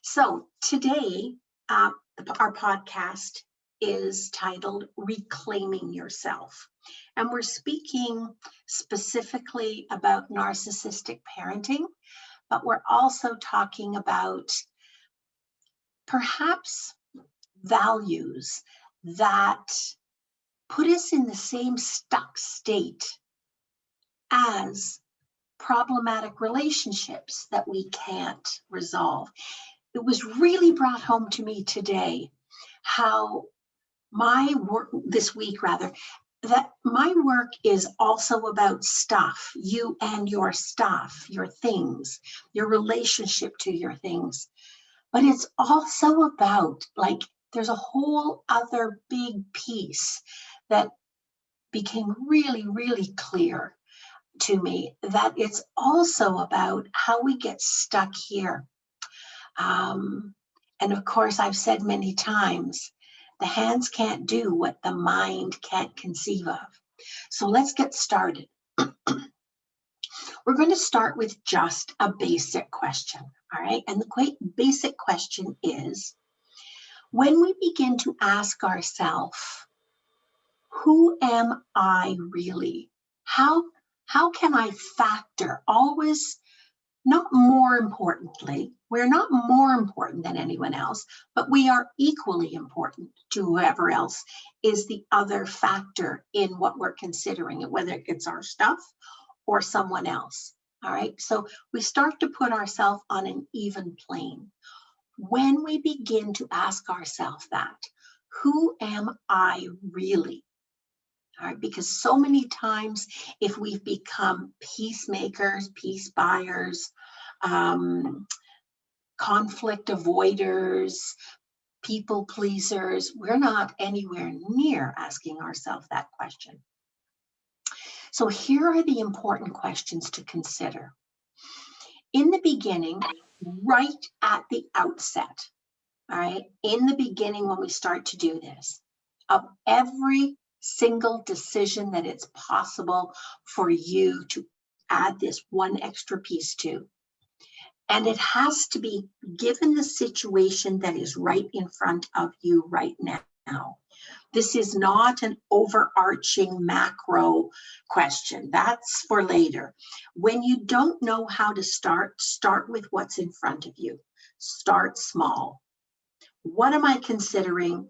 So today, our podcast is titled Reclaiming Yourself. And we're speaking specifically about narcissistic parenting, but we're also talking about perhaps values that put us in the same stuck state as problematic relationships that we can't resolve. It was really brought home to me today how my work this week, rather, that my work is also about stuff, you and your stuff, your things, your relationship to your things. But it's also about, like, there's a whole other big piece that became really, really clear to me, that it's also about how we get stuck here. And of course, I've said many times, the hands can't do what the mind can't conceive of. So let's get started. We're going to start with just a basic question, all right? And the basic question is, when we begin to ask ourselves, who am I really? How can I factor always? Not more importantly, we're not more important than anyone else, but we are equally important to whoever else is the other factor in what we're considering, whether it's our stuff or someone else. All right. So we start to put ourselves on an even plane. When we begin to ask ourselves that, who am I really? All right, because so many times, if we've become peacemakers, peace buyers, conflict avoiders, people pleasers, we're not anywhere near asking ourselves that question. So here are the important questions to consider. In the beginning, right at the outset, all right, in the beginning when we start to do this, of every single decision that it's possible for you to add this one extra piece to. And it has to be given the situation that is right in front of you right now. This is not an overarching macro question. That's for later. When you don't know how to start with what's in front of you. Start small. What am I considering?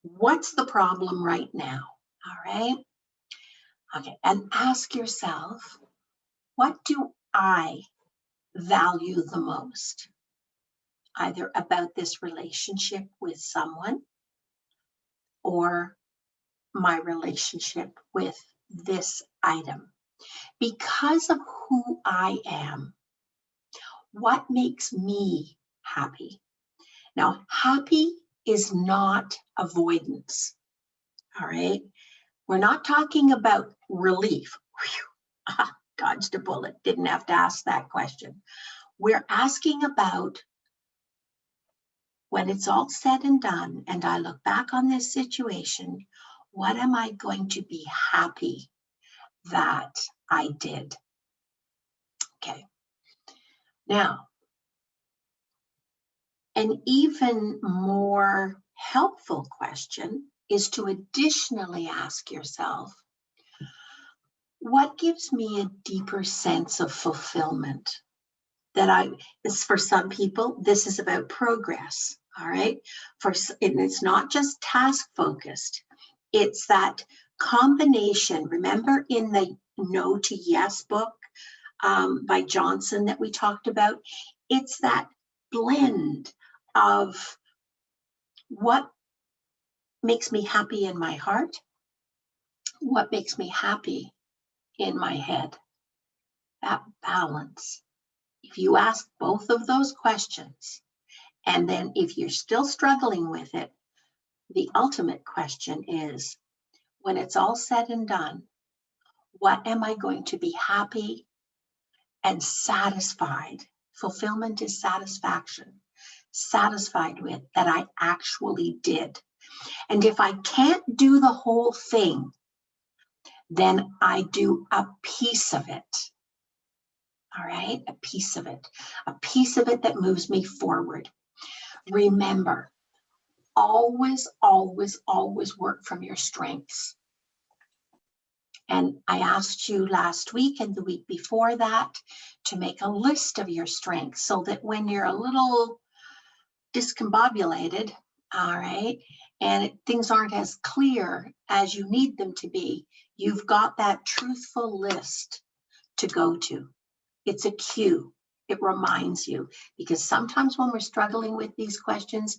What's the problem right now? All right. Okay. And ask yourself, what do I value the most? Either about this relationship with someone or my relationship with this item. Because of who I am, what makes me happy? Now, happy is not avoidance. All right. We're not talking about relief. Whew. Dodged a bullet. Didn't have to ask that question. We're asking about, when it's all said and done, and I look back on this situation, what am I going to be happy that I did? Okay. Now, an even more helpful question is to additionally ask yourself, what gives me a deeper sense of fulfillment? For some people, this is about progress, all right? And it's not just task focused. It's that combination. Remember in the No to Yes book by Johnson that we talked about? It's that blend of what makes me happy in my heart, what makes me happy in my head. That balance. If you ask both of those questions, and then if you're still struggling with it, the ultimate question is, when it's all said and done, what am I going to be happy and satisfied? Fulfillment is satisfaction. Satisfied with that I actually did. And if I can't do the whole thing, then I do a piece of it. All right, a piece of it that moves me forward. Remember, always, always, always work from your strengths. And I asked you last week and the week before that to make a list of your strengths so that when you're a little discombobulated, all right, and things aren't as clear as you need them to be, you've got that truthful list to go to. It's a cue. It reminds you, because sometimes when we're struggling with these questions,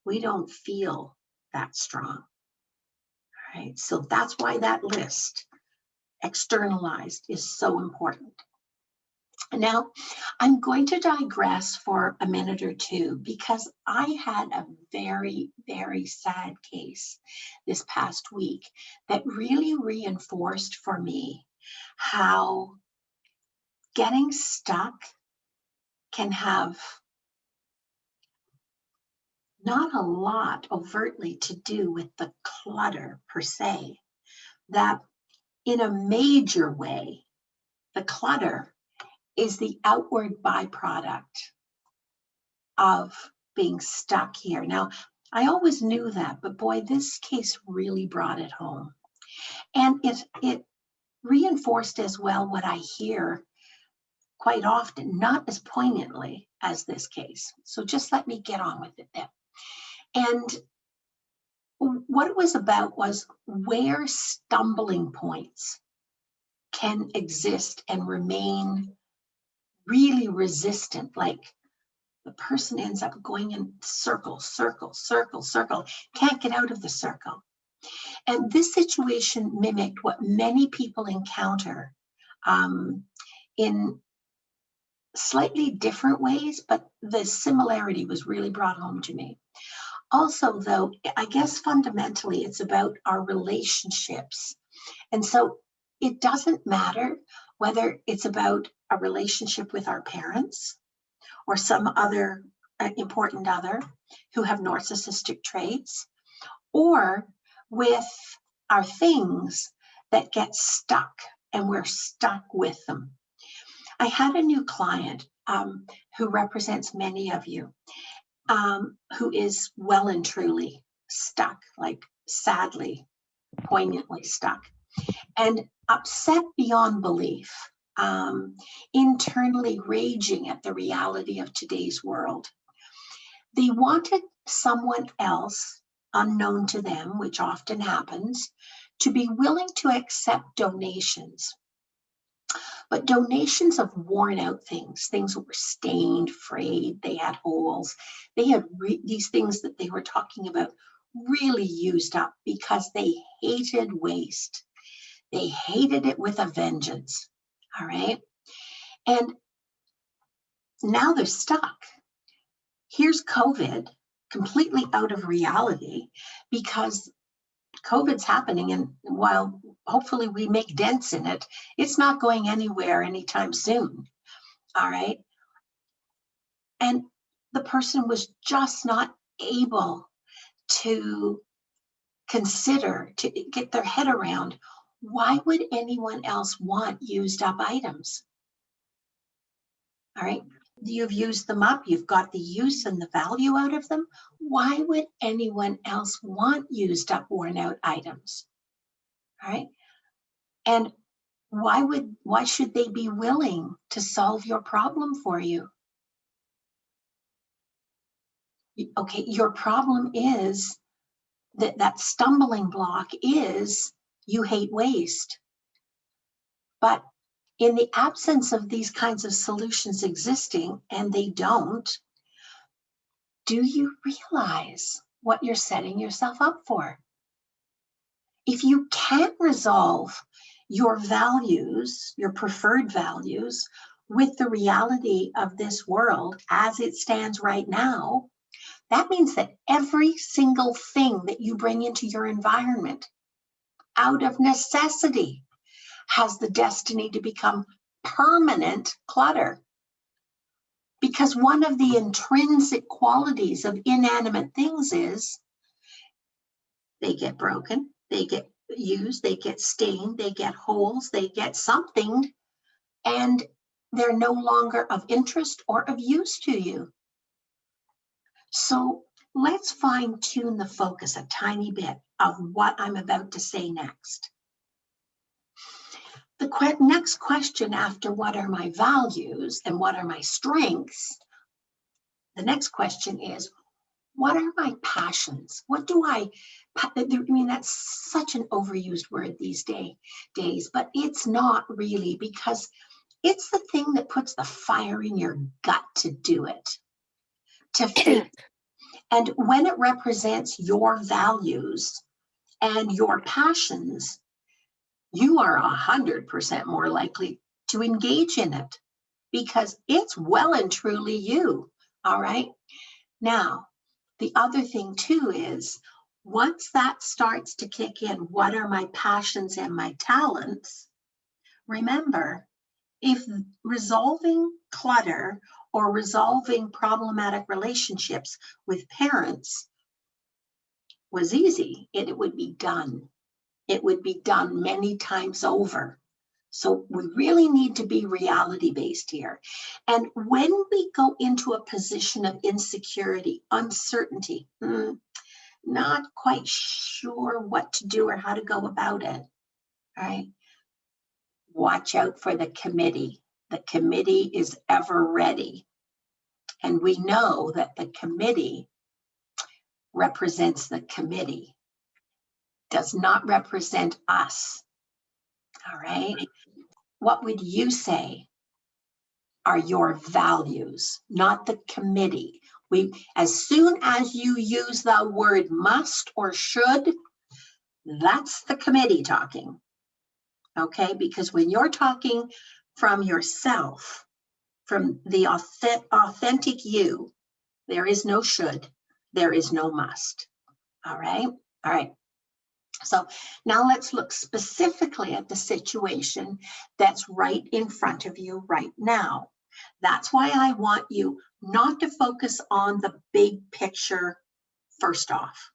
we don't feel that strong. All right, so that's why that list, externalized, is so important. Now, I'm going to digress for a minute or two because I had a very, very sad case this past week that really reinforced for me how getting stuck can have not a lot overtly to do with the clutter per se, that in a major way, the clutter is the outward byproduct of being stuck here. Now, I always knew that, but boy, this case really brought it home. And it reinforced as well what I hear quite often, not as poignantly as this case. So just let me get on with it then. And what it was about was where stumbling points can exist and remain really resistant, like the person ends up going in circle, circle, circle, circle, can't get out of the circle. And this situation mimicked what many people encounter in slightly different ways, but the similarity was really brought home to me. Also, though, I guess fundamentally it's about our relationships. And so it doesn't matter whether it's about a relationship with our parents or some other important other who have narcissistic traits, or with our things that get stuck and we're stuck with them. I had a new client who represents many of you, who is well and truly stuck, like sadly, poignantly stuck, and upset beyond belief, internally raging at the reality of today's world. They wanted someone else, unknown to them, which often happens, to be willing to accept donations. But donations of worn out things, things that were stained, frayed, they had holes. They had these things that they were talking about really used up because they hated waste. They hated it with a vengeance, all right? And now they're stuck. Here's COVID, completely out of reality, because COVID's happening, and while hopefully we make dents in it, it's not going anywhere anytime soon, all right? And the person was just not able to consider, to get their head around, why would anyone else want used up items? All right, you've used them up, you've got the use and the value out of them. Why would anyone else want used up, worn out items? All right, and why should they be willing to solve your problem for you? Okay, your problem is that stumbling block is you hate waste. But in the absence of these kinds of solutions existing, and they don't, do you realize what you're setting yourself up for? If you can't resolve your values, your preferred values, with the reality of this world as it stands right now, that means that every single thing that you bring into your environment out of necessity has the destiny to become permanent clutter. Because one of the intrinsic qualities of inanimate things is they get broken, they get used, they get stained, they get holes, they get something, and they're no longer of interest or of use to you. So let's fine tune the focus a tiny bit of what I'm about to say next. The next question after what are my values and what are my strengths, the next question is, what are my passions? What do I mean, that's such an overused word these days, but it's not really, because it's the thing that puts the fire in your gut to do it, to face. And when it represents your values and your passions, you are 100% more likely to engage in it because it's well and truly you. All right. Now, the other thing too is, once that starts to kick in, what are my passions and my talents? Remember, if resolving clutter or resolving problematic relationships with parents was easy, it would be done. It would be done many times over. So we really need to be reality-based here. And when we go into a position of insecurity, uncertainty, not quite sure what to do or how to go about it, right? Watch out for the committee. The committee is ever ready. And we know that the committee represents the committee, does not represent us. All right. What would you say are your values, not the committee? As soon as you use the word must or should, that's the committee talking. Okay, because when you're talking from yourself, from the authentic you, there is no should, there is no must. All right. All right. So now let's look specifically at the situation that's right in front of you right now. That's why I want you not to focus on the big picture first off.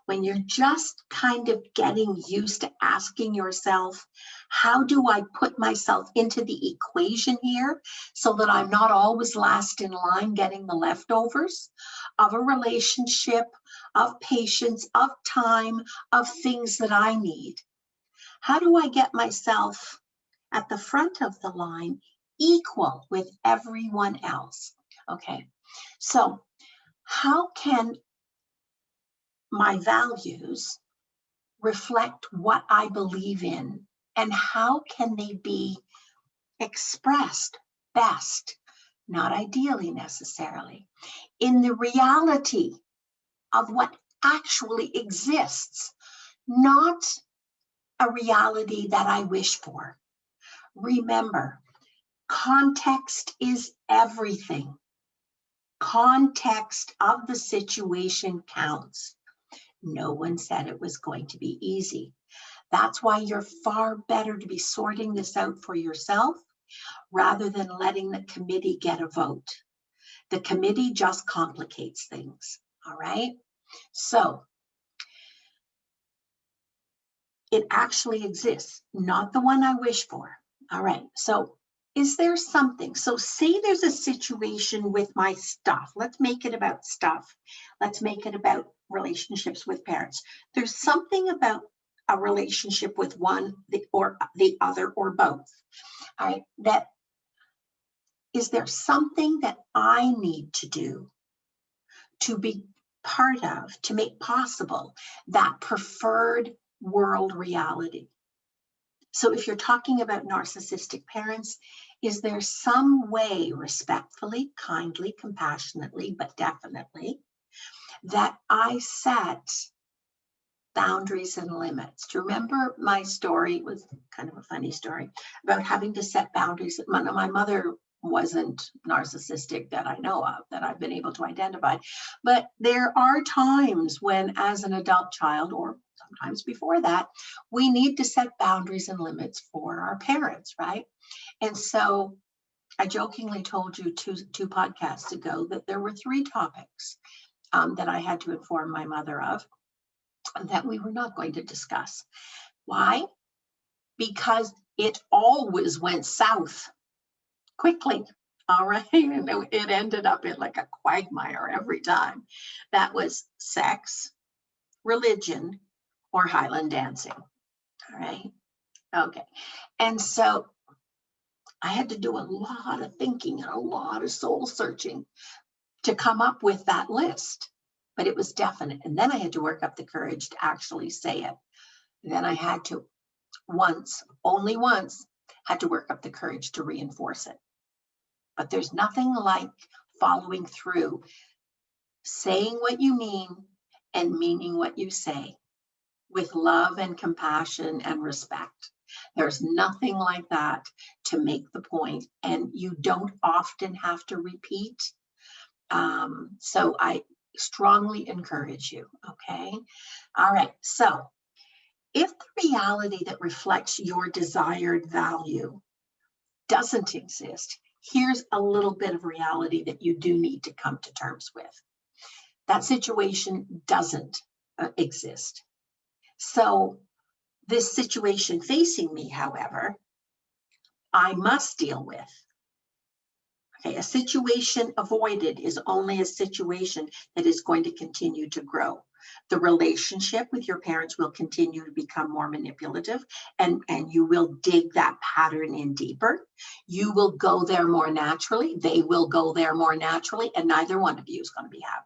When you're just kind of getting used to asking yourself, how do I put myself into the equation here so that I'm not always last in line getting the leftovers of a relationship, of patience, of time, of things that I need? How do I get myself at the front of the line equal with everyone else? Okay, so how can my values reflect what I believe in, and how can they be expressed best, not ideally necessarily, in the reality of what actually exists, not a reality that I wish for. Remember, context is everything. Context of the situation counts. No one said it was going to be easy. That's why you're far better to be sorting this out for yourself rather than letting the committee get a vote. The committee just complicates things, all right? So it actually exists, not the one I wish for. All right, so is there something? So say there's a situation with my stuff. Let's make it about stuff. Let's make it about relationships with parents. There's something about a relationship with one or the other or both. All right, that is there something that I need to do to be part of, to make possible that preferred world reality? So if you're talking about narcissistic parents, is there some way, respectfully, kindly, compassionately, but definitely, that I set boundaries and limits? Do you remember my story? It was kind of a funny story about having to set boundaries. My mother wasn't narcissistic that I know of, that I've been able to identify. But there are times when, as an adult child, or sometimes before that, we need to set boundaries and limits for our parents, right? And so I jokingly told you two podcasts ago that there were 3 topics that I had to inform my mother of that we were not going to discuss. Why? Because it always went south quickly. All right. And it ended up in like a quagmire every time. That was sex, religion, or Highland dancing. All right. Okay. And so I had to do a lot of thinking and a lot of soul searching to come up with that list. But it was definite. And then I had to work up the courage to actually say it. And then I had to only once, had to work up the courage to reinforce it. But there's nothing like following through, saying what you mean and meaning what you say with love and compassion and respect. There's nothing like that to make the point, and you don't often have to repeat. So I strongly encourage you, okay? All right, so if the reality that reflects your desired value doesn't exist, here's a little bit of reality that you do need to come to terms with. That situation doesn't exist. So this situation facing me, however, I must deal with. Okay, a situation avoided is only a situation that is going to continue to grow. The relationship with your parents will continue to become more manipulative, and you will dig that pattern in deeper. You will go there more naturally. They will go there more naturally, and neither one of you is going to be happy.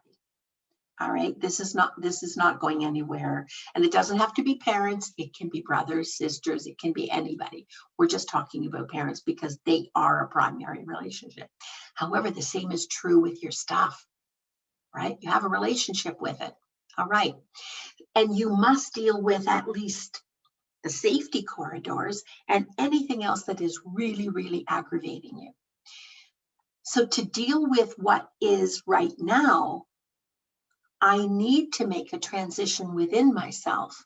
All right, this is not going anywhere. And it doesn't have to be parents. It can be brothers, sisters, it can be anybody. We're just talking about parents because they are a primary relationship. However, the same is true with your stuff, right? You have a relationship with it. All right. And you must deal with at least the safety corridors and anything else that is really, really aggravating you. So to deal with what is right now, I need to make a transition within myself,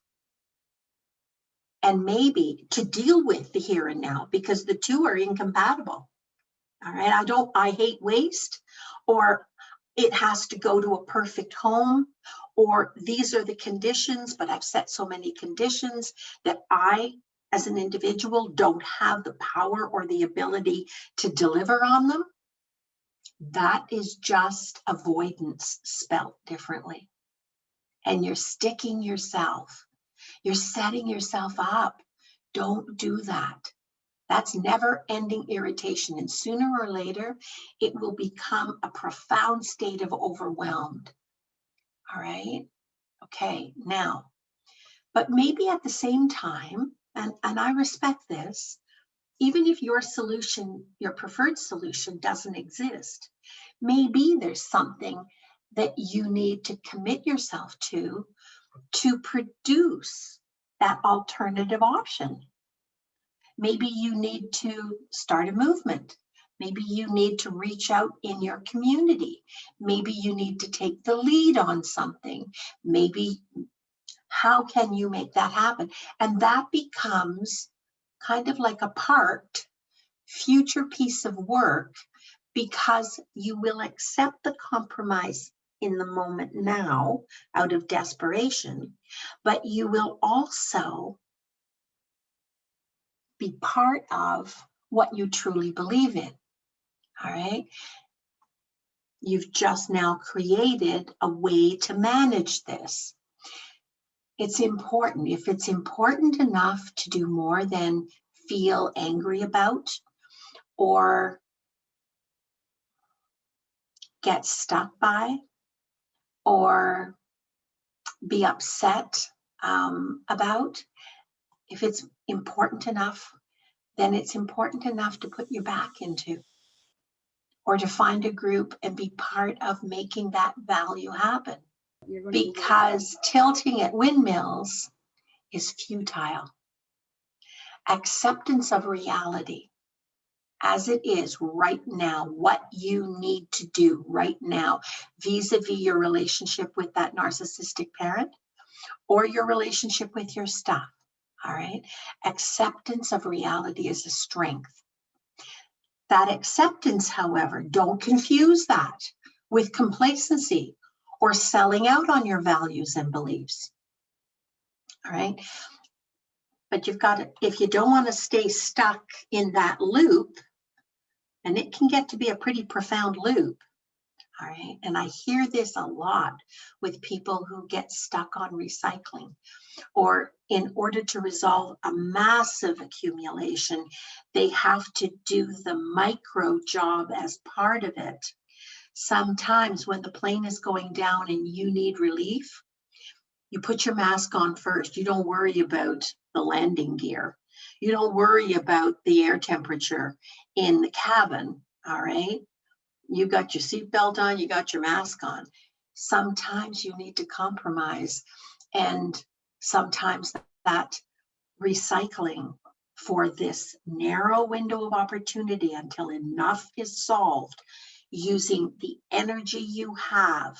and maybe to deal with the here and now, because the two are incompatible. All right. I hate waste, or it has to go to a perfect home, or these are the conditions, but I've set so many conditions that I, as an individual, don't have the power or the ability to deliver on them. That is just avoidance spelt differently. And you're sticking yourself. You're setting yourself up. Don't do that. That's never ending irritation. And sooner or later, it will become a profound state of overwhelmed. All right. Okay. Now, but maybe at the same time, and I respect this, even if your solution, your preferred solution doesn't exist, maybe there's something that you need to commit yourself to produce that alternative option. Maybe you need to start a movement. Maybe you need to reach out in your community. Maybe you need to take the lead on something. Maybe, how can you make that happen? And that becomes kind of like a parked future piece of work, because you will accept the compromise in the moment now out of desperation, but you will also be part of what you truly believe in. All right. You've just now created a way to manage this. It's important. If it's important enough to do more than feel angry about or get stuck by or be upset about, if it's important enough, then it's important enough to put your back into, or to find a group and be part of making that value happen. Because tilting at windmills is futile. Acceptance of reality as it is right now, what you need to do right now, vis-a-vis your relationship with that narcissistic parent or your relationship with your stuff. All right. Acceptance of reality is a strength. That acceptance, however, don't confuse that with complacency or selling out on your values and beliefs. All right. But you've got to, if you don't want to stay stuck in that loop, And it can get to be a pretty profound loop. All right. And I hear this a lot with people who get stuck on recycling, or in order to resolve a massive accumulation, they have to do the micro job as part of it. Sometimes when the plane is going down and you need relief, you put your mask on first. You don't worry about the landing gear. You don't worry about the air temperature in the cabin. All right. You got your seatbelt on, you got your mask on. Sometimes you need to compromise, and sometimes that recycling for this narrow window of opportunity until enough is solved, using the energy you have.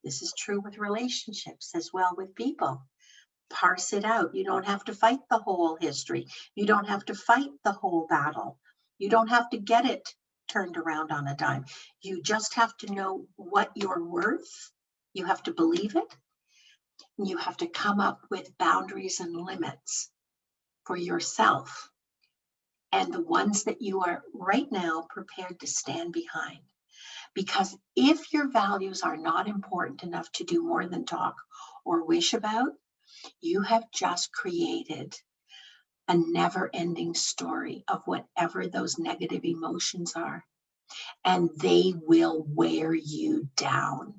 This is true with relationships as well, with people. Parse it out. You don't have to fight the whole history. You don't have to fight the whole battle. You don't have to get it turned around on a dime. You just have to know what you're worth. You have to believe it. And you have to come up with boundaries and limits for yourself, and the ones that you are right now prepared to stand behind. Because if your values are not important enough to do more than talk or wish about, you have just created a never-ending story of whatever those negative emotions are, and they will wear you down.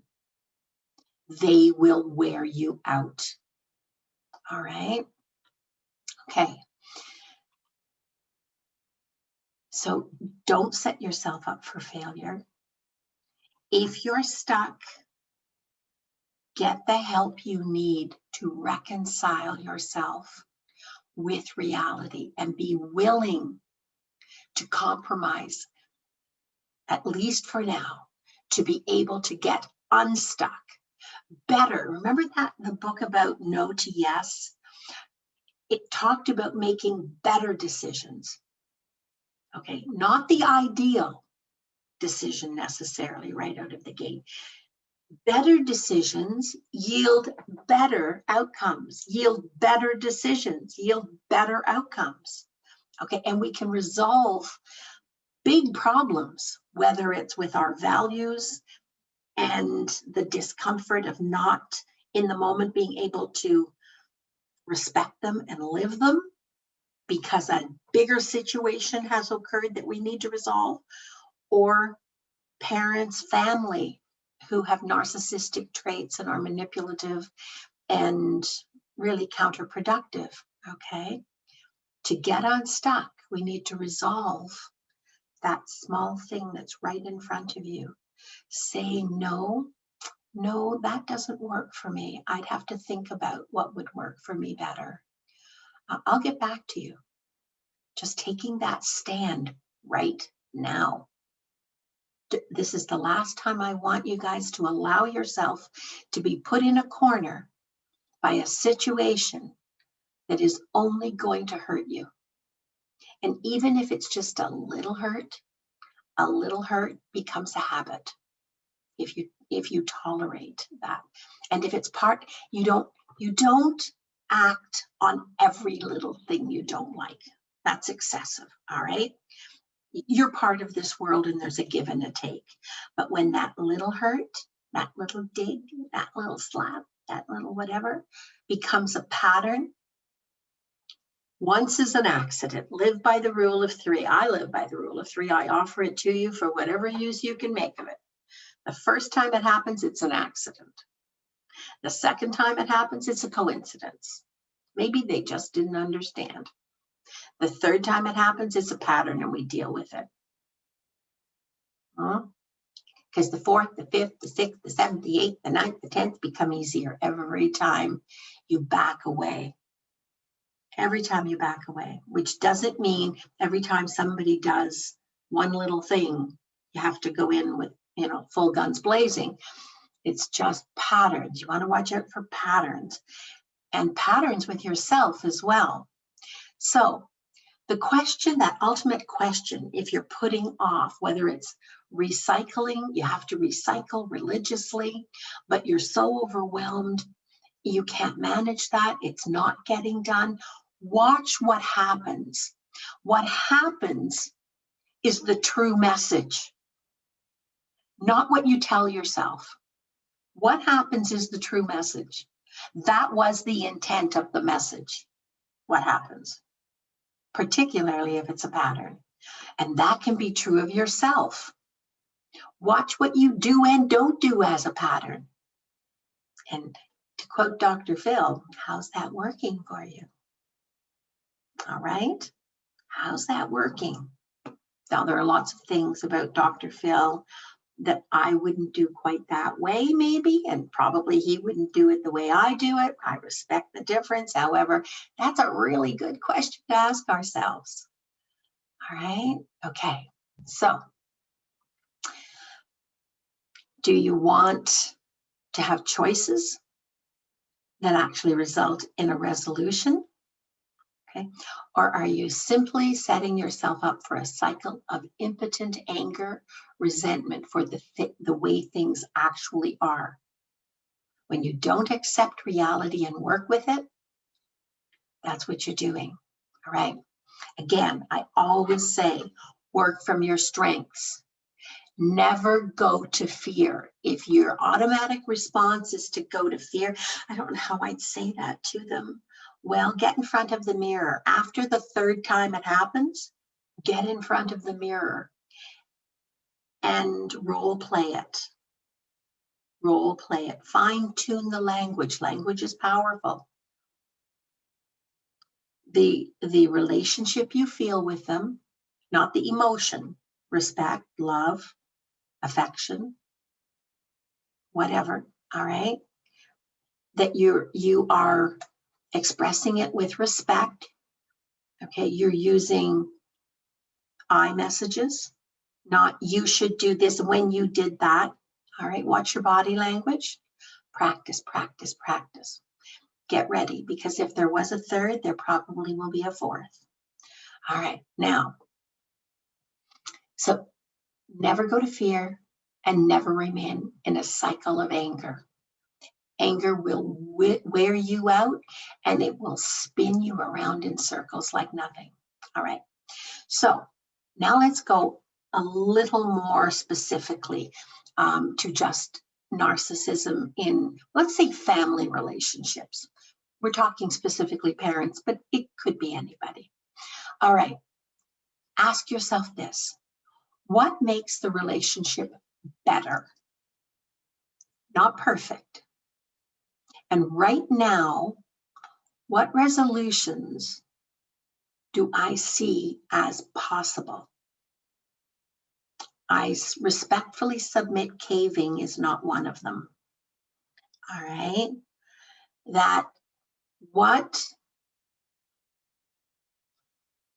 They will wear you out. All right? Okay. So don't set yourself up for failure. If you're stuck, get the help you need to reconcile yourself with reality, and be willing to compromise, at least for now, to be able to get unstuck. Better. Remember that the book about No to Yes? It talked about making better decisions. Okay, not the ideal decision necessarily right out of the gate. Better decisions yield better outcomes, yield better decisions, yield better outcomes. Okay, and we can resolve big problems, whether it's with our values and the discomfort of not in the moment being able to respect them and live them because a bigger situation has occurred that we need to resolve, or parents, family who have narcissistic traits and are manipulative and really counterproductive. Okay, to get unstuck, we need to resolve that small thing that's right in front of you. Say no, that doesn't work for me. I'd have to think about what would work for me better. I'll get back to you. Just taking that stand right now. This is the last time I want you guys to allow yourself to be put in a corner by a situation that is only going to hurt you. And even if it's just a little hurt becomes a habit if you tolerate that. And if it's part, you don't act on every little thing you don't like. That's excessive, all right? You're part of this world and there's a give and a take. But when that little hurt, that little dig, that little slap, that little whatever becomes a pattern, once is an accident. Live by the rule of three. I live by the rule of three. I offer it to you for whatever use you can make of it. The first time it happens, it's an accident. The second time it happens, it's a coincidence. Maybe they just didn't understand. The third time it happens, it's a pattern and we deal with it. Because the fourth, the fifth, the sixth, the seventh, the eighth, the ninth, the 10th become easier every time you back away. Every time you back away, which doesn't mean every time somebody does one little thing, you have to go in with, full guns blazing. It's just patterns. You want to watch out for patterns, and patterns with yourself as well. So the question, that ultimate question, if you're putting off, whether it's recycling, you have to recycle religiously, but you're so overwhelmed, you can't manage that, it's not getting done. Watch what happens. What happens is the true message, not what you tell yourself. What happens is the true message. That was the intent of the message. What happens, particularly if it's a pattern. And that can be true of yourself. Watch what you do and don't do as a pattern. And to quote Dr. Phil, how's that working for you? All right. How's that working? Now, there are lots of things about Dr. Phil that I wouldn't do quite that way, maybe, and probably he wouldn't do it the way I do it. I respect the difference. However, that's a really good question to ask ourselves. All right. Okay. So, do you want to have choices that actually result in a resolution? Okay. Or are you simply setting yourself up for a cycle of impotent anger, resentment for the way things actually are? When you don't accept reality and work with it, that's what you're doing. All right. Again, I always say, work from your strengths. Never go to fear. If your automatic response is to go to fear, I don't know how I'd say that to them. Well, get in front of the mirror. After the third time it happens, get in front of the mirror and role play it. Role play it. Fine tune the language. Language is powerful. The relationship you feel with them, not the emotion, respect, love, affection, whatever, all right? That you are expressing it with respect, okay? You're using I messages, not you should do this when you did that, all right? Watch your body language. Practice, practice, practice. Get ready, because if there was a third, there probably will be a fourth. All right, now, so never go to fear and never remain in a cycle of anger. Anger will wear you out and it will spin you around in circles like nothing. All right. So now let's go a little more specifically to just narcissism in, let's say, family relationships. We're talking specifically parents, but it could be anybody. All right. Ask yourself this. What makes the relationship better? Not perfect. And right now, what resolutions do I see as possible? I respectfully submit caving is not one of them. All right. That what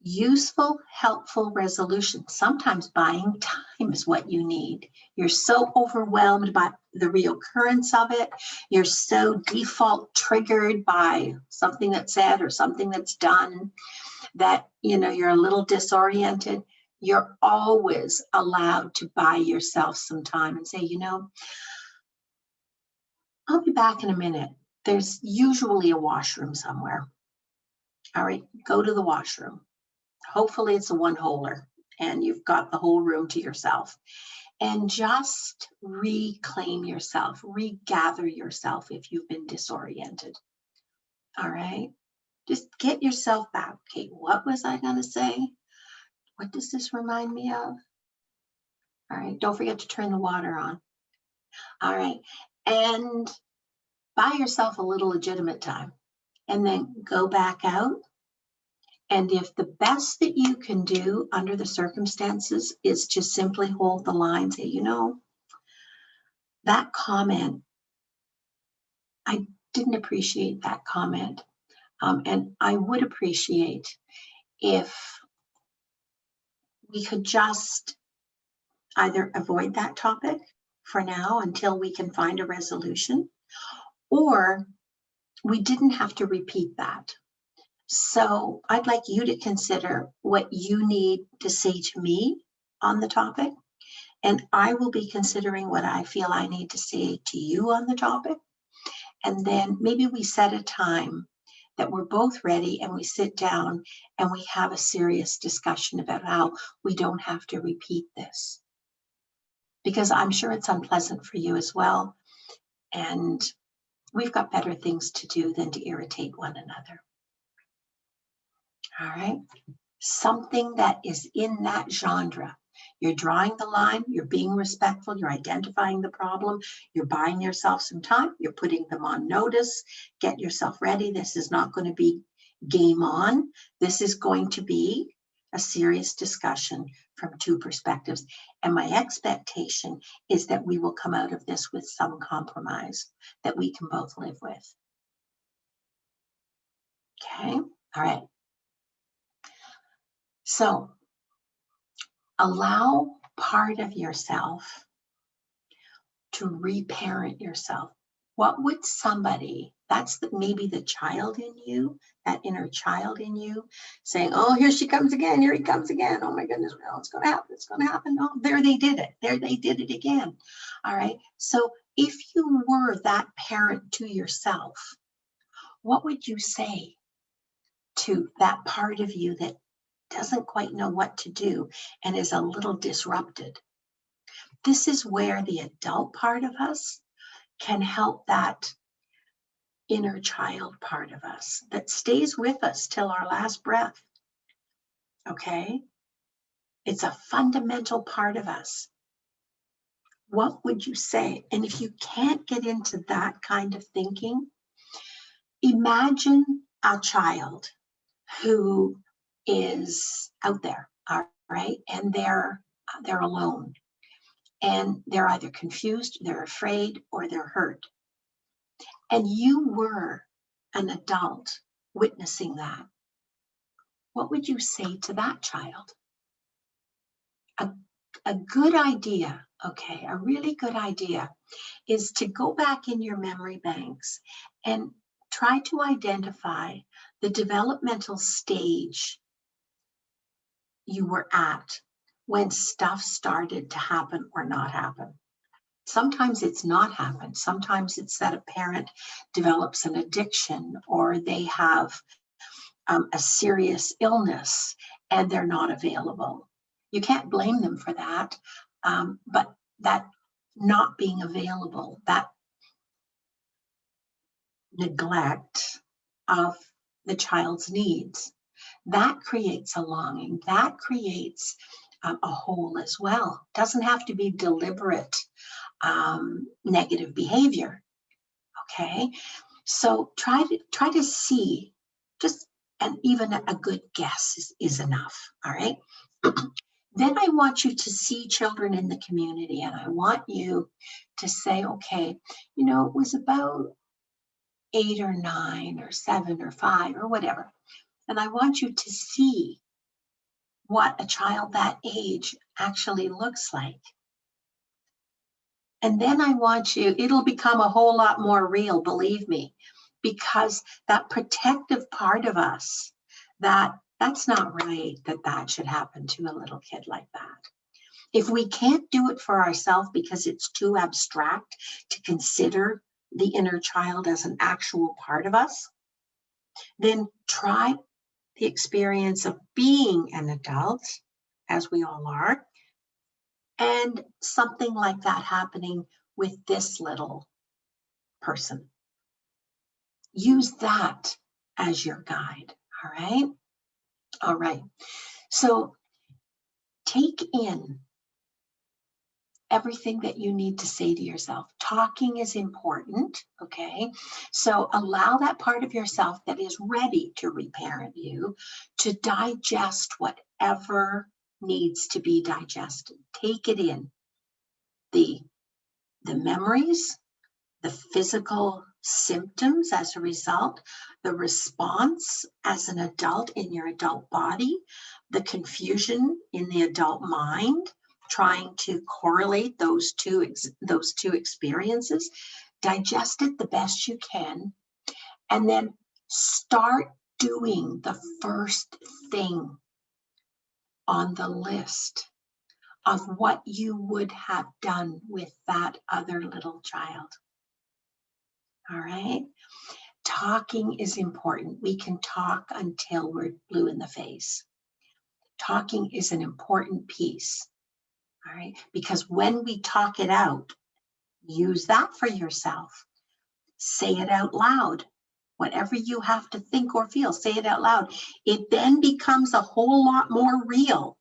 useful, helpful resolution, sometimes buying time is what you need. You're so overwhelmed by the reoccurrence of it. You're so default triggered by something that's said or something that's done that, you're a little disoriented. You're always allowed to buy yourself some time and say, I'll be back in a minute. There's usually a washroom somewhere. All right, go to the washroom. Hopefully it's a one-holer and you've got the whole room to yourself. And just reclaim yourself, regather yourself if you've been disoriented. All right, just get yourself back. Okay, what was I going to say? What does this remind me of? All right, don't forget to turn the water on. All right, and buy yourself a little legitimate time and then go back out. And if the best that you can do under the circumstances is to simply hold the line, say, that comment, I didn't appreciate that comment. And I would appreciate if we could just either avoid that topic for now until we can find a resolution, or we didn't have to repeat that. So I'd like you to consider what you need to say to me on the topic, and I will be considering what I feel I need to say to you on the topic. And then maybe we set a time that we're both ready and we sit down and we have a serious discussion about how we don't have to repeat this. Because I'm sure it's unpleasant for you as well. And we've got better things to do than to irritate one another. All right. Something that is in that genre. You're drawing the line, you're being respectful, you're identifying the problem, you're buying yourself some time, you're putting them on notice, get yourself ready. This is not going to be game on. This is going to be a serious discussion from two perspectives. And my expectation is that we will come out of this with some compromise that we can both live with. Okay, all right. So allow part of yourself to reparent yourself. What would somebody, that's maybe the child in you, that inner child in you, saying, oh, here she comes again, here he comes again. Oh my goodness, well, it's going to happen, it's going to happen. Oh, there they did it. There they did it again. All right. So if you were that parent to yourself, what would you say to that part of you that doesn't quite know what to do and is a little disrupted? This is where the adult part of us can help that inner child part of us that stays with us till our last breath. Okay? It's a fundamental part of us. What would you say? And if you can't get into that kind of thinking, imagine a child who is out there, all right? And they're alone. And they're either confused, they're afraid, or they're hurt. And you were an adult witnessing that. What would you say to that child? A good idea, okay, a really good idea is to go back in your memory banks and try to identify the developmental stage you were at when stuff started to happen or not happen. Sometimes it's not happened. Sometimes it's that a parent develops an addiction or they have a serious illness and they're not available. You can't blame them for that, but that not being available, that neglect of the child's needs, that creates a longing, that creates a hole as well. Doesn't have to be deliberate negative behavior. Okay, so try to see, just, and even a good guess is enough. All right. Then I want you to see children in the community, and I want you to say, okay, it was about 8 or 9 or 7 or 5 or whatever. And I want you to see what a child that age actually looks like. And then I want you, it'll become a whole lot more real, believe me, because that protective part of us, that's not right, that should happen to a little kid like that. If we can't do it for ourselves because it's too abstract to consider the inner child as an actual part of us, then try the experience of being an adult, as we all are, and something like that happening with this little person. Use that as your guide, all right? All right, so take in everything that you need to say to yourself. Talking is important, okay? So allow that part of yourself that is ready to reparent you to digest whatever needs to be digested. Take it in. The memories, the physical symptoms as a result, the response as an adult in your adult body, the confusion in the adult mind, trying to correlate those two experiences. Digest it the best you can, and then start doing the first thing on the list of what you would have done with that other little child. All right. Talking is important. We can talk until we're blue in the face. Talking is an important piece, all right? Because when we talk it out, use that for yourself. Say it out loud. Whatever you have to think or feel, say it out loud. It then becomes a whole lot more real.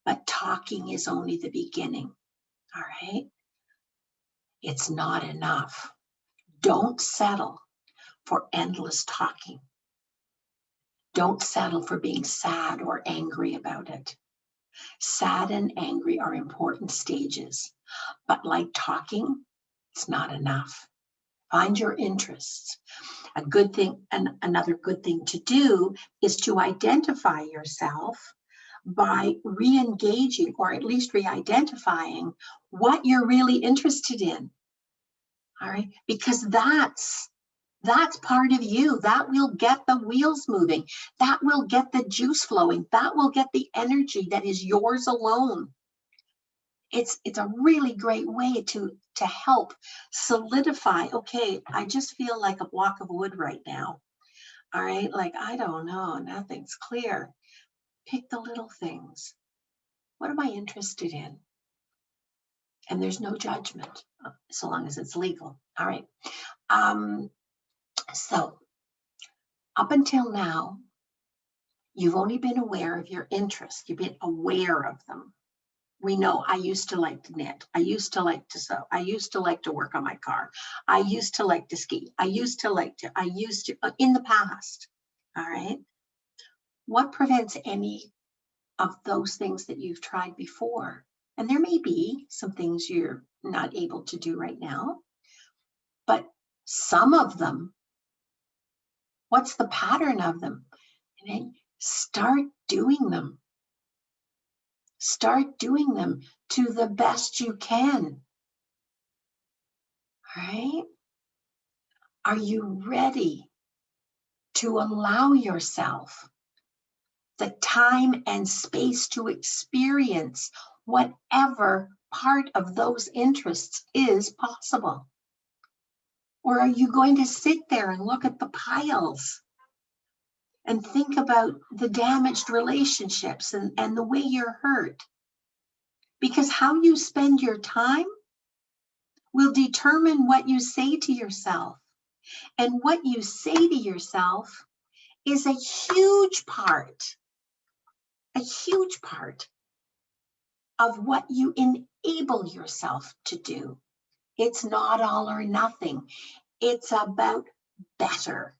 But talking is only the beginning, all right? It's not enough. Don't settle for endless talking. Don't settle for being sad or angry about it. Sad and angry are important stages, but like talking, it's not enough. Find your interests. A good thing, and another good thing to do is to identify yourself by re-engaging, or at least re-identifying what you're really interested in. All right, because that's part of you. That will get the wheels moving. That will get the juice flowing. That will get the energy that is yours alone. It's a really great way to help solidify. Okay, I just feel like a block of wood right now. All right, like, I don't know, nothing's clear. Pick the little things. What am I interested in? And there's no judgment, so long as it's legal. All right. So up until now, you've only been aware of your interests. You've been aware of them. We know I used to like to knit. I used to like to sew. I used to like to work on my car. I used to like to ski. I used to in the past. All right. What prevents any of those things that you've tried before? And there may be some things you're not able to do right now, but some of them, what's the pattern of them? And then start doing them. Start doing them to the best you can. All right? Are you ready to allow yourself the time and space to experience whatever part of those interests is possible? Or are you going to sit there and look at the piles and think about the damaged relationships and the way you're hurt? Because how you spend your time will determine what you say to yourself. And what you say to yourself is a huge part of what you enable yourself to do. It's not all or nothing. It's about better.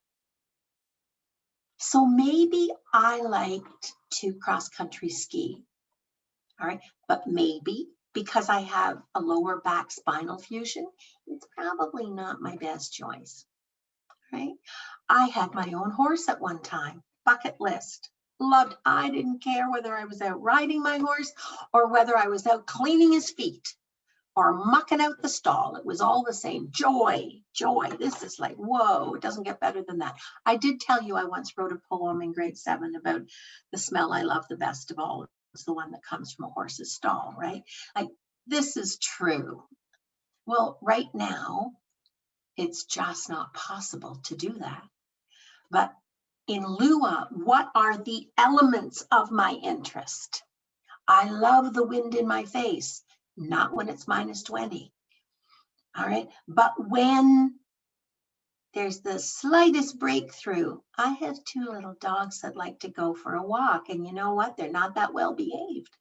So maybe I liked to cross-country ski, all right? But maybe because I have a lower back spinal fusion, it's probably not my best choice, right? I had my own horse at one time, bucket list. Loved, I didn't care whether I was out riding my horse or whether I was out cleaning his feet or mucking out the stall. It was all the same. Joy. This is like, whoa, it doesn't get better than that. I did tell you I once wrote a poem in grade 7 about the smell I love the best of all. It's the one that comes from a horse's stall, right? Like, this is true. Well, right now, it's just not possible to do that. But in lieu of, what are the elements of my interest? I love the wind in my face. Not when it's -20, all right? But when there's the slightest breakthrough, I have 2 little dogs that like to go for a walk, and you know what? They're not that well behaved.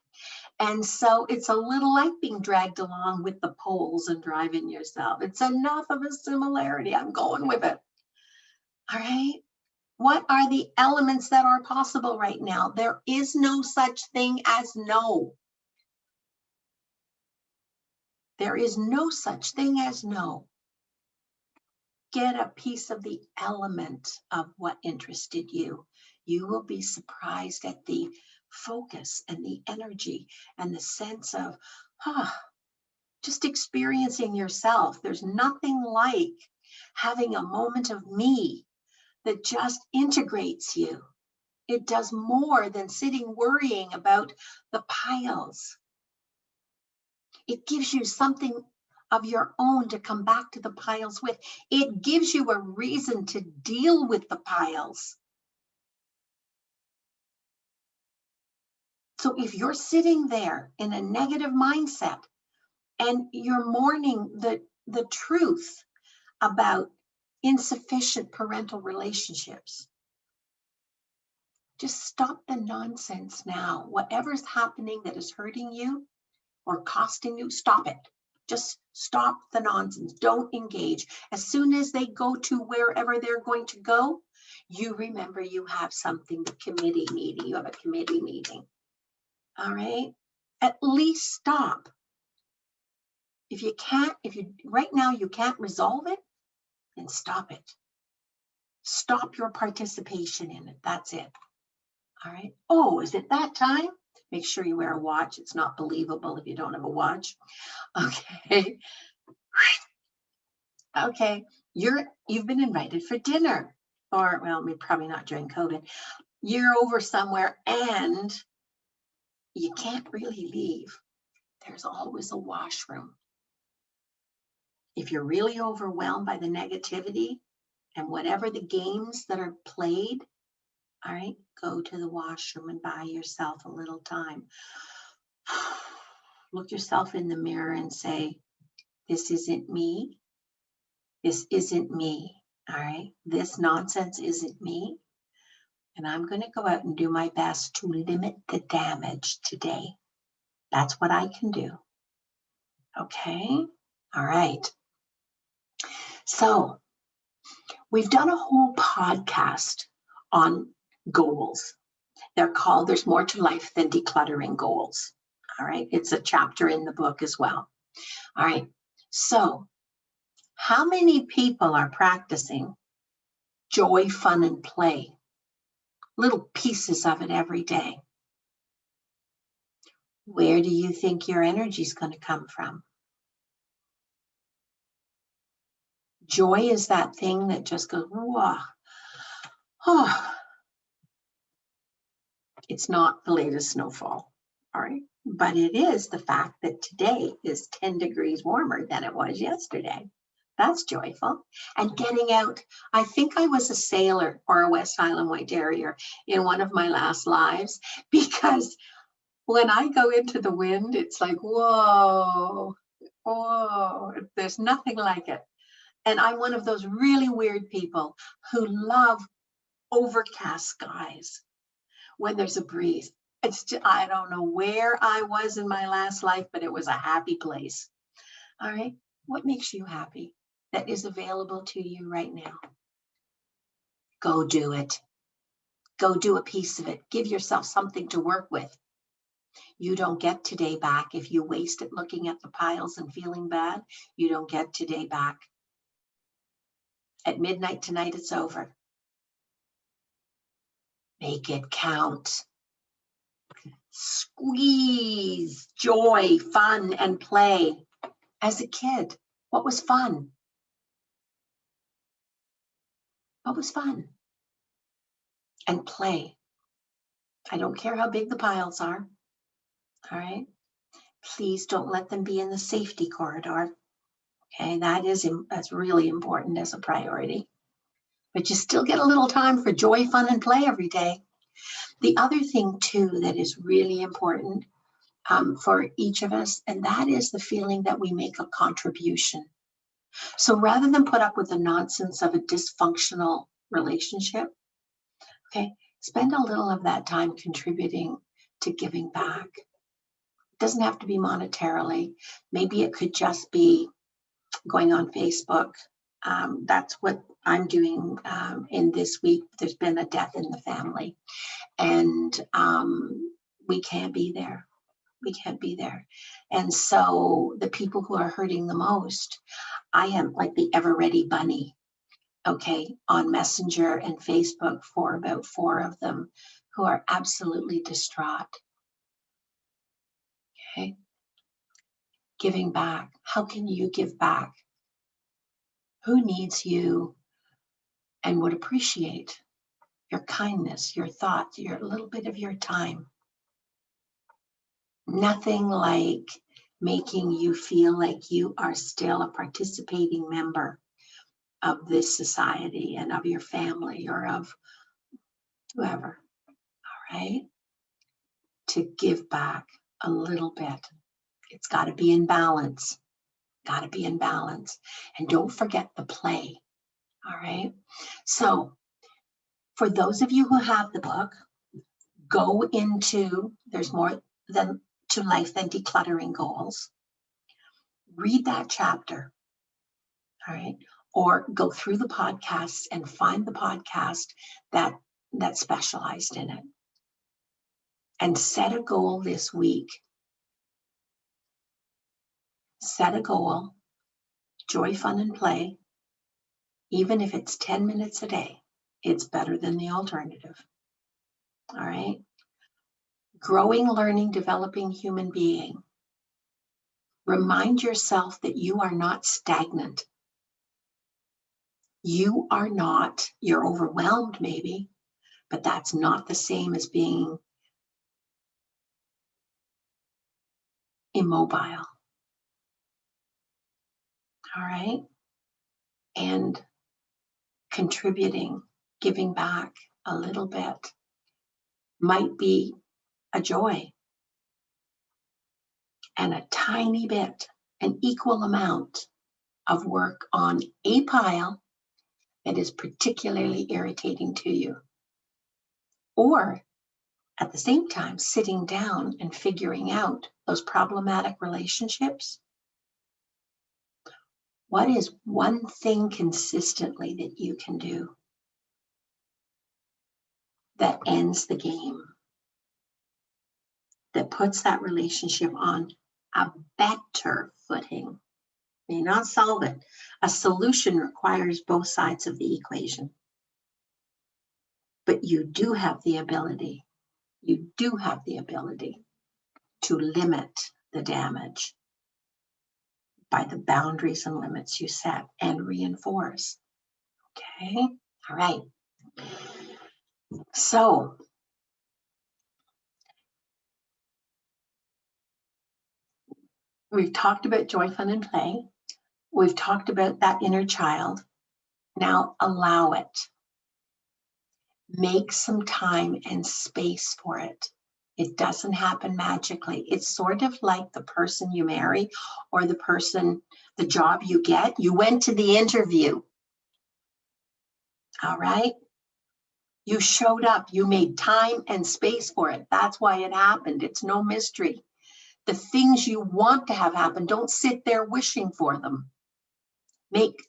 And so it's a little like being dragged along with the poles and driving yourself. It's enough of a similarity. I'm going with it, all right? What are the elements that are possible right now? There is no such thing as no. There is no such thing as no. Get a piece of the element of what interested you. You will be surprised at the focus and the energy and the sense of, just experiencing yourself. There's nothing like having a moment of me that just integrates you. It does more than sitting worrying about the piles. It gives you something of your own to come back to the piles with. It gives you a reason to deal with the piles. So if you're sitting there in a negative mindset and you're mourning the truth about insufficient parental relationships, just stop the nonsense now. Whatever's happening that is hurting you or costing you, stop it. Just stop the nonsense. Don't engage. As soon as they go to wherever they're going to go, you remember you have something, the committee meeting. You have a committee meeting. All right? At least stop. If you right now you can't resolve it, then stop it. Stop your participation in it. That's it. All right. Oh, is it that time? Make sure you wear a watch. It's not believable if you don't have a watch. Okay. Okay. You've been invited for dinner, or well, probably not during COVID. You're over somewhere and you can't really leave. There's always a washroom. If you're really overwhelmed by the negativity and whatever the games that are played, all right, go to the washroom and buy yourself a little time. Look yourself in the mirror and say, this isn't me. This isn't me. All right. This nonsense isn't me. And I'm going to go out and do my best to limit the damage today. That's what I can do. Okay. All right. So we've done a whole podcast on goals. They're called There's More to Life Than Decluttering Goals. All right. It's a chapter in the book as well. All right. So how many people are practicing joy, fun, and play? Little pieces of it every day. Where do you think your energy is going to come from? Joy is that thing that just goes, whoa. Oh. It's not the latest snowfall, all right? But it is the fact that today is 10 degrees warmer than it was yesterday. That's joyful. And getting out, I think I was a sailor or a West Island White Terrier in one of my last lives, because when I go into the wind, it's like, whoa, whoa, there's nothing like it. And I'm one of those really weird people who love overcast skies when there's a breeze. It's just, I don't know where I was in my last life, but it was a happy place. All right. What makes you happy that is available to you right now? Go do it. Go do a piece of it. Give yourself something to work with. You don't get today back if you waste it looking at the piles and feeling bad. You don't get today back. At midnight tonight, it's over. Make it count. Squeeze joy, fun, and play. As a kid, what was fun? What was fun? And play. I don't care how big the piles are. All right. Please don't let them be in the safety corridor. Okay, that's really important as a priority. But you still get a little time for joy, fun, and play every day. The other thing too that is really important for each of us, and that is the feeling that we make a contribution. So rather than put up with the nonsense of a dysfunctional relationship, okay, spend a little of that time contributing to giving back. It doesn't have to be monetarily. Maybe it could just be going on Facebook. That's what I'm doing in this week. There's been a death in the family, and we can't be there. We can't be there. And so the people who are hurting the most, I am like the ever ready bunny, okay, on Messenger and Facebook for about 4 of them who are absolutely distraught. Okay. Giving back. How can you give back? Who needs you and would appreciate your kindness, your thoughts, your little bit of your time? Nothing like making you feel like you are still a participating member of this society and of your family or of whoever, all right? To give back a little bit. It's got to be in balance. Got to be in balance. And don't forget the play, all right? So for those of you who have the book, go into, there's more than to life than decluttering goals. Read that chapter, all right? Or go through the podcasts and find the podcast that specialized in it. And set a goal this week. Set a goal, joy, fun, and play. Even if it's 10 minutes a day, it's better than the alternative. All right? Growing, learning, developing human being. Remind yourself that you are not stagnant. You are not, you're overwhelmed maybe, but that's not the same as being immobile. All right? And contributing, giving back a little bit might be a joy. And a tiny bit, an equal amount of work on a pile that is particularly irritating to you. Or at the same time, sitting down and figuring out those problematic relationships. What is one thing consistently that you can do that ends the game, that puts that relationship on a better footing? May not solve it. A solution requires both sides of the equation. But you do have the ability to limit the damage by the boundaries and limits you set and reinforce. Okay, all right. So we've talked about joy, fun, and play. We've talked about that inner child. Now allow it. Make some time and space for it. It doesn't happen magically. It's sort of like the person you marry or the job you get. You went to the interview. All right? You showed up. You made time and space for it. That's why it happened. It's no mystery. The things you want to have happen, don't sit there wishing for them. Make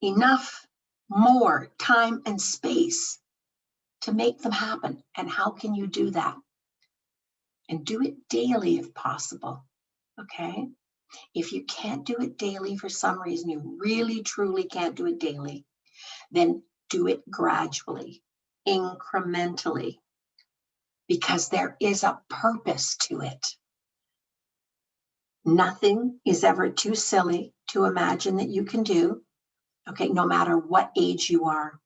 enough more time and space to make them happen. And how can you do that? And do it daily if possible, okay? If you can't do it daily for some reason, you really, truly can't do it daily, then do it gradually, incrementally, because there is a purpose to it. Nothing is ever too silly to imagine that you can do, okay, no matter what age you are.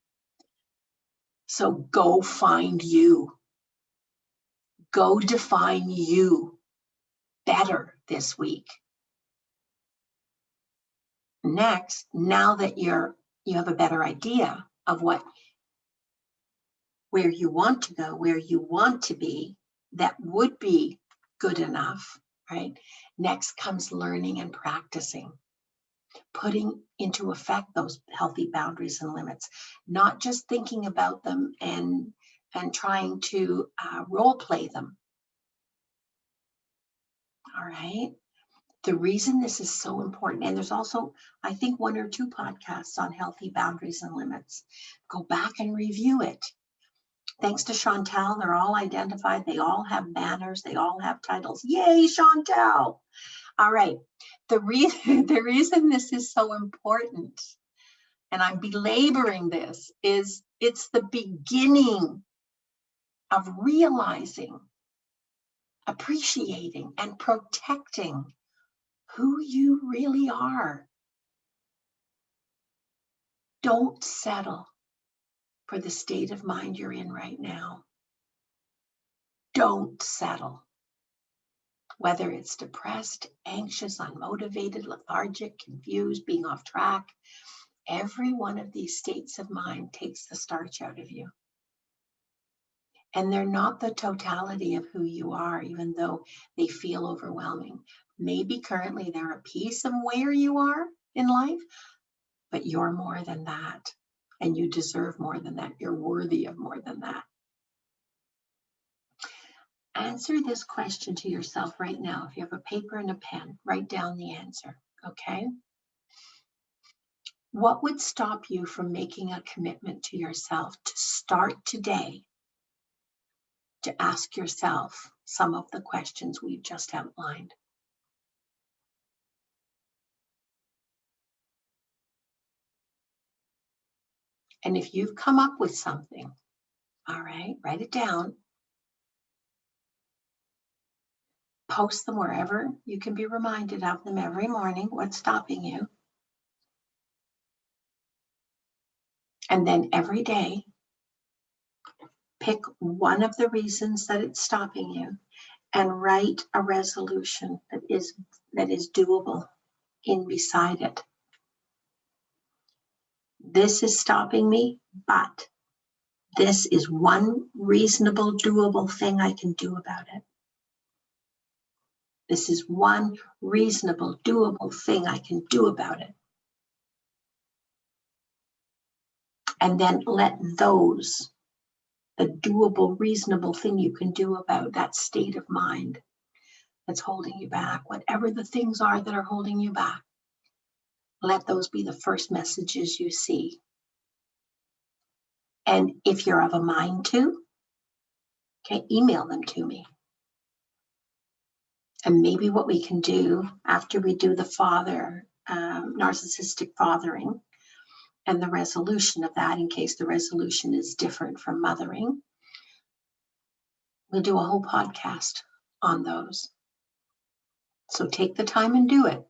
So go find you. Go define you better this week. Next, now that you have a better idea of where you want to go, where you want to be, that would be good enough, right? Next comes learning and practicing, putting into effect those healthy boundaries and limits, not just thinking about them and trying to role play them. All right. The reason this is so important, and there's also, I think, 1 or 2 podcasts on healthy boundaries and limits. Go back and review it. Thanks to Chantel, they're all identified. They all have banners. They all have titles. Yay, Chantel. All right. The reason this is so important, and I'm belaboring this, is it's the beginning of realizing, appreciating, and protecting who you really are. Don't settle for the state of mind you're in right now. Don't settle. whether it's depressed, anxious, unmotivated, lethargic, confused, being off track. Every one of these states of mind takes the starch out of you. And they're not the totality of who you are, even though they feel overwhelming. Maybe currently they're a piece of where you are in life, but you're more than that. And you deserve more than that. You're worthy of more than that. Answer this question to yourself right now. If you have a paper and a pen, write down the answer, okay? What would stop you from making a commitment to yourself to start today to ask yourself some of the questions we've just outlined? And if you've come up with something, all right, write it down. Post them wherever you can be reminded of them every morning. What's stopping you? And then every day, pick one of the reasons that it's stopping you and write a resolution that is doable in beside it. This is stopping me, but this is one reasonable, doable thing I can do about it. This is one reasonable, doable thing I can do about it. And then let those, the doable, reasonable thing you can do about that state of mind that's holding you back, whatever the things are that are holding you back, let those be the first messages you see. And if you're of a mind to, okay, email them to me. And maybe what we can do after we do the narcissistic fathering and the resolution of that, in case the resolution is different from mothering, we'll do a whole podcast on those. So take the time and do it.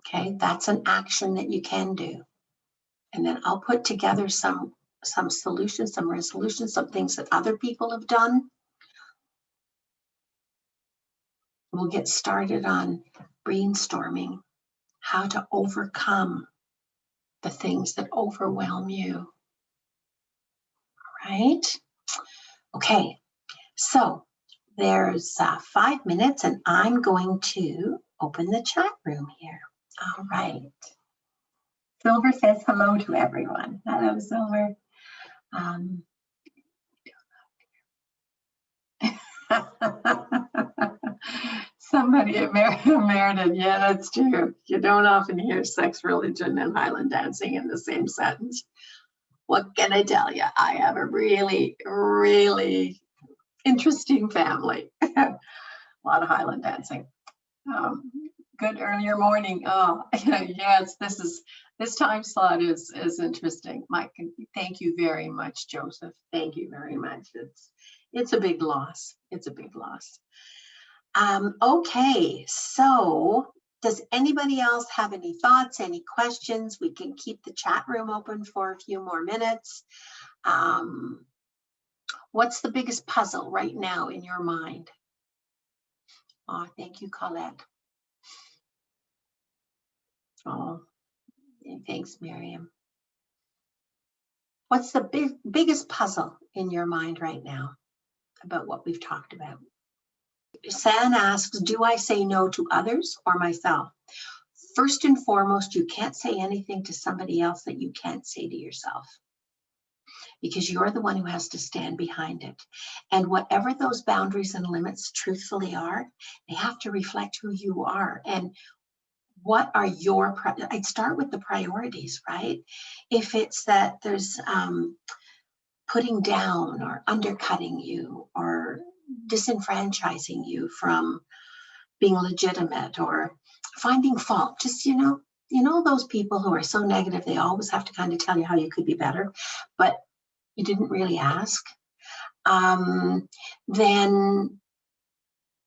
Okay, that's an action that you can do. And then I'll put together some solutions, some resolutions, some things that other people have done. We'll get started on brainstorming how to overcome the things that overwhelm you. All right? Okay, so there's 5 minutes and I'm going to open the chat room here. All right. Silver says hello to everyone. Hello, Silver. Somebody at Meriden, yeah, that's true. You don't often hear sex, religion, and Highland dancing in the same sentence. What can I tell you? I have a really, really interesting family. A lot of Highland dancing. Good earlier morning. Oh, yes, this time slot is interesting. Mike, thank you very much, Joseph. Thank you very much. It's a big loss. It's a big loss. Okay, so does anybody else have any thoughts, any questions? We can keep the chat room open for a few more minutes. What's the biggest puzzle right now in your mind? Oh, thank you, Colette. Oh, thanks, Miriam. What's the biggest puzzle in your mind right now about what we've talked about? San asks, do I say no to others or myself? First and foremost, you can't say anything to somebody else that you can't say to yourself, because you're the one who has to stand behind it. And whatever those boundaries and limits truthfully are, they have to reflect who you are. And what are your, I'd start with the priorities, right? If it's that there's putting down or undercutting you or disenfranchising you from being legitimate or finding fault, just, you know, those people who are so negative, they always have to kind of tell you how you could be better, but you didn't really ask. Then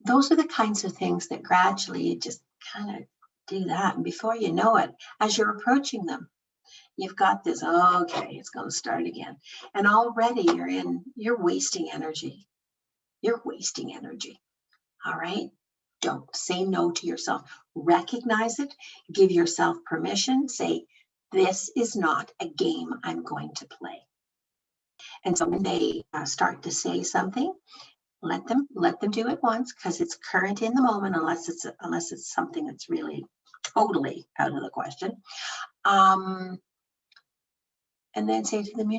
those are the kinds of things that gradually you just kind of do that. And before you know it, as you're approaching them, you've got this, okay, it's going to start again. And already you're wasting energy. You're wasting energy. All right. Don't say no to yourself. Recognize it. Give yourself permission. Say, this is not a game I'm going to play. And so when they start to say something, let them do it once, because it's current in the moment, unless it's something that's really totally out of the question. And then say to them,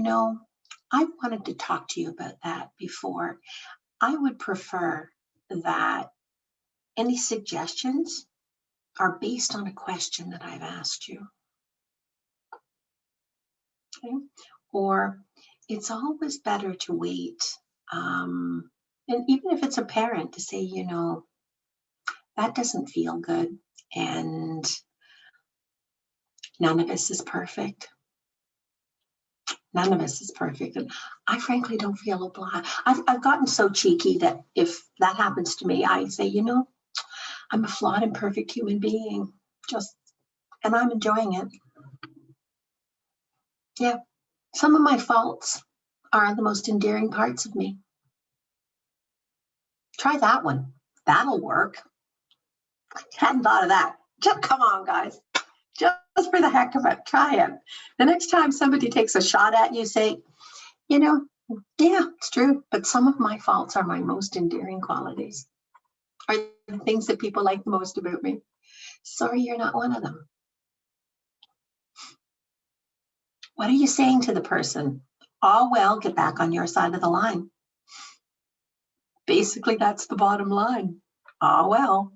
I wanted to talk to you about that before. I would prefer that any suggestions are based on a question that I've asked you. Okay? Or it's always better to wait. And even if it's a parent, to say, that doesn't feel good. And none of us is perfect. None of us is perfect. And I frankly don't feel obliged. I've gotten so cheeky that if that happens to me, I say, I'm a flawed and perfect human being. And I'm enjoying it. Yeah. Some of my faults are the most endearing parts of me. Try that one. That'll work. Hadn't thought of that. Just come on, guys. Just for the heck of it, try it. The next time somebody takes a shot at you, say, yeah, it's true, but some of my faults are my most endearing qualities, are the things that people like the most about me. Sorry, you're not one of them. What are you saying to the person? Oh, well, get back on your side of the line. Basically, that's the bottom line. Oh, well,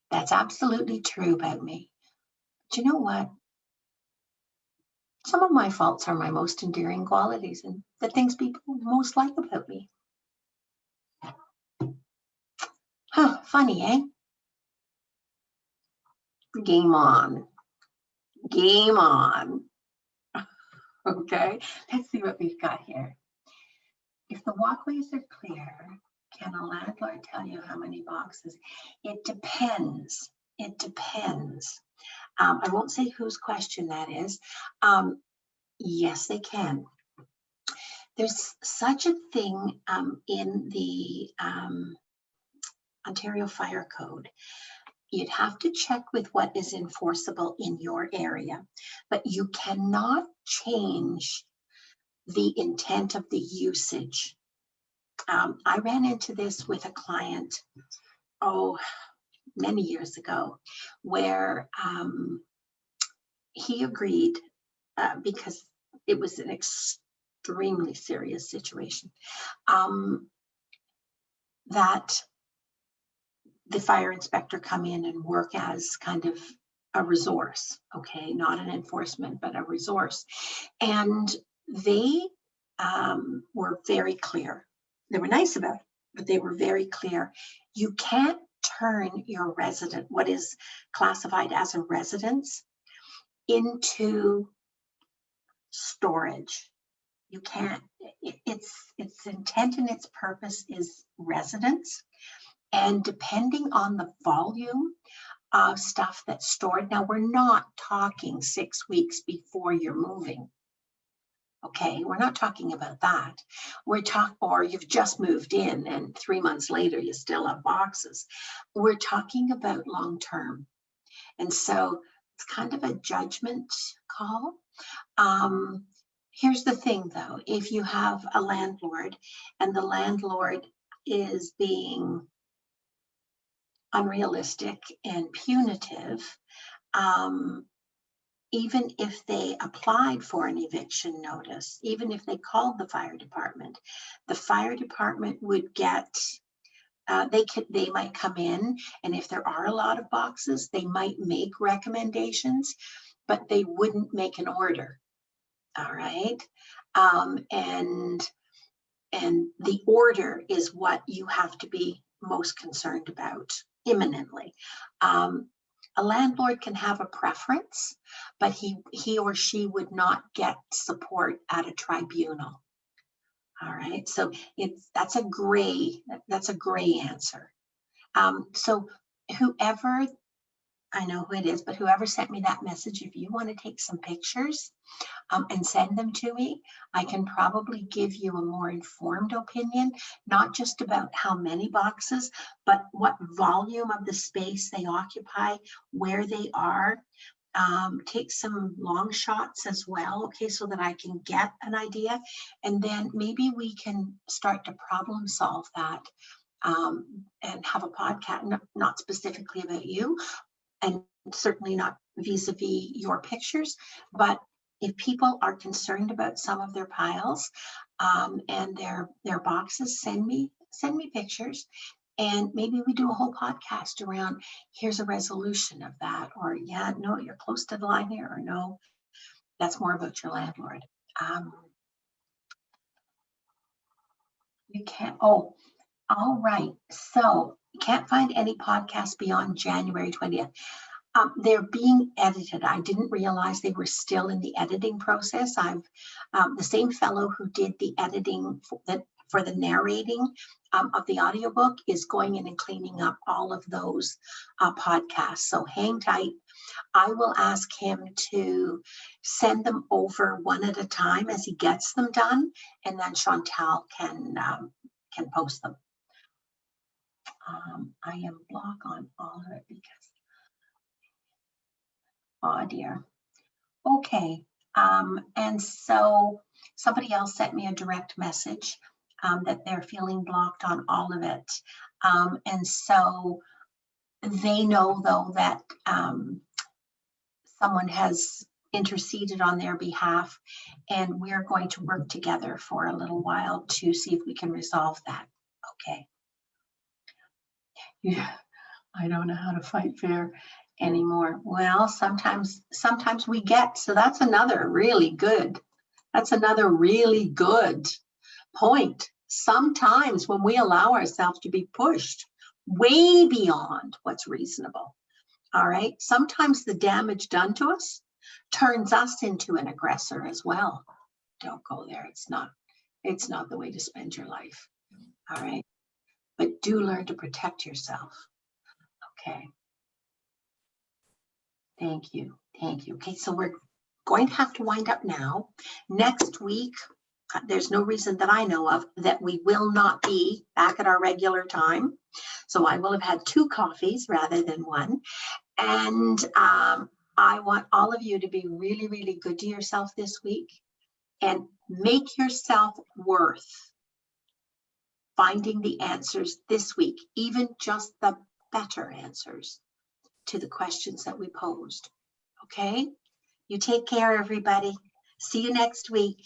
that's absolutely true about me. But you know what? Some of my faults are my most endearing qualities and the things people most like about me. Huh, funny, eh? Game on. Game on. Okay, let's see what we've got here. If the walkways are clear, can a landlord tell you how many boxes? It depends. It depends. I won't say whose question that is. Yes, they can. There's such a thing in the Ontario Fire Code. You'd have to check with what is enforceable in your area, but you cannot change the intent of the usage. I ran into this with a client, many years ago, where he agreed, because it was an extremely serious situation, that the fire inspector come in and work as kind of a resource, okay, not an enforcement, but a resource. And they were very clear. They were nice about it, but they were very clear. You can't turn your resident, what is classified as a residence, into storage. You can't. Its intent and its purpose is residence. And depending on the volume of stuff that's stored, now we're not talking 6 weeks before you're moving. Okay, we're not talking about that. Or you've just moved in and 3 months later you still have boxes. We're talking about long term. And so it's kind of a judgment call. Here's the thing though, if you have a landlord and the landlord is being unrealistic and punitive, even if they applied for an eviction notice, even if they called the fire department would get, they might come in, and if there are a lot of boxes, they might make recommendations, but they wouldn't make an order. All right. And the order is what you have to be most concerned about imminently. A landlord can have a preference, but he or she would not get support at a tribunal. All right, so that's a gray answer. So whoever I know who it is, but whoever sent me that message, if you want to take some pictures and send them to me, I can probably give you a more informed opinion, not just about how many boxes, but what volume of the space they occupy, where they are. Take some long shots as well, okay, so that I can get an idea. And then maybe we can start to problem solve that and have a podcast, not specifically about you, and certainly not vis-a-vis your pictures, but if people are concerned about some of their piles and their boxes, send me pictures, and maybe we do a whole podcast around here's a resolution of that, or yeah, no, you're close to the line here, or no, that's more about your landlord. You can't, oh, all right, so you can't find any podcasts beyond January 20th. They're being edited. I didn't realize they were still in the editing process. I've the same fellow who did the editing for the narrating of the audiobook is going in and cleaning up all of those podcasts. So hang tight. I will ask him to send them over one at a time as he gets them done, and then Chantal can post them. I am blocked on all of it because. Oh dear. Okay. And so somebody else sent me a direct message that they're feeling blocked on all of it. And so they know, though, that someone has interceded on their behalf, and we're going to work together for a little while to see if we can resolve that. Okay. Yeah, I don't know how to fight fair anymore. Well, sometimes we get, so that's another really good point. Sometimes when we allow ourselves to be pushed way beyond what's reasonable, all right, sometimes the damage done to us turns us into an aggressor as well. Don't go there. It's not the way to spend your life. All right, but do learn to protect yourself. Okay. Thank you. Okay, so we're going to have to wind up now. Next week, there's no reason that I know of that we will not be back at our regular time. So I will have had 2 coffees rather than 1. And I want all of you to be really, really good to yourself this week and make yourself worth finding the answers this week, even just the better answers to the questions that we posed. Okay? You take care, everybody. See you next week.